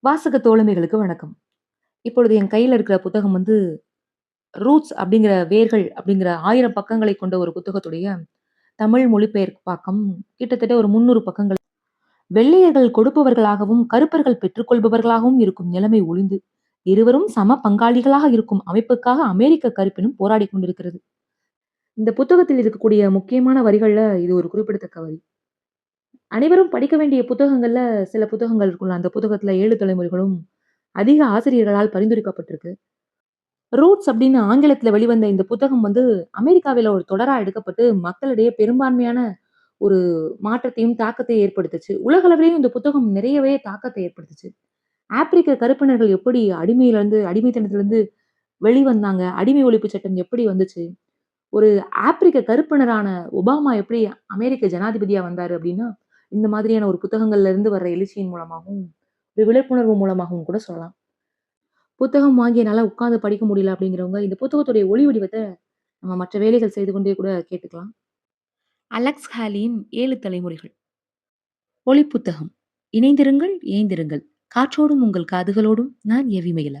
வாசக தோழமைகளுக்கு வணக்கம். இப்பொழுது என் கையில இருக்கிற புத்தகம் வந்து ரூட்ஸ் அப்படிங்கிற வேர்கள் அப்படிங்கிற 1000 பக்கங்களை கொண்ட ஒரு புத்தகத்துடைய தமிழ் மொழிபெயர்ப்பாக்கம். கிட்டத்தட்ட ஒரு 300 பக்கங்கள். வெள்ளையர்கள் கொடுப்பவர்களாகவும், கருப்பர்கள் பெற்றுக்கொள்பவர்களாகவும் இருக்கும் நிலைமை ஒழிந்து, இருவரும் சம பங்காளிகளாக இருக்கும் அமைப்புக்காக அமெரிக்க கருப்பினம் போராடிக் கொண்டிருக்கிறது. இந்த புத்தகத்தில் இருக்கக்கூடிய முக்கியமான வரிகள்ல இது ஒரு குறிப்பிடத்தக்க வரி. அனைவரும் படிக்க வேண்டிய புத்தகங்கள்ல சில புத்தகங்கள் இருக்கும்ல. அந்த புத்தகத்துல 7 தலைமுறைகளும் அதிக ஆசிரியர்களால் பரிந்துரைக்கப்பட்டிருக்கு. ரூட்ஸ் அப்படின்னு ஆங்கிலத்துல வெளிவந்த இந்த புத்தகம் வந்து அமெரிக்காவில ஒரு தொடரா எடுக்கப்பட்டு மக்களிடையே பெரும்பான்மையான ஒரு மாற்றத்தையும், தாக்கத்தையும் ஏற்படுத்துச்சு. உலக அளவிலேயும் இந்த புத்தகம் நிறையவே தாக்கத்தை ஏற்படுத்துச்சு. ஆப்பிரிக்க கருப்பினர்கள் எப்படி அடிமைத்தனத்திலிருந்து வெளிவந்தாங்க? அடிமை ஒழிப்பு சட்டம் எப்படி வந்துச்சு? ஒரு ஆப்பிரிக்க கருப்பினரான ஒபாமா எப்படி அமெரிக்க ஜனாதிபதியா வந்தாரு அப்படின்னா, இந்த மாதிரியான ஒரு புத்தகங்கள்ல இருந்து வர்ற எழுச்சியின் மூலமாகவும், ஒரு விழிப்புணர்வு மூலமாகவும் கூட சொல்லலாம். புத்தகம் வாங்கி என்னால உட்கார்ந்து படிக்க முடியல அப்படிங்கிறவங்க, இந்த புத்தகத்துடைய ஒலி வடிவத்த நம்ம மற்ற வேலைகள் செய்து கொண்டே கூட கேட்டுக்கலாம். அலெக்ஸ் ஹாலியின் 7 தலைமுறைகள். ஒலி புத்தகம். இணைந்திருங்கள், இயைந்திருங்கள். காற்றோடும் உங்கள் காதுகளோடும் நான் எவி மகிழ.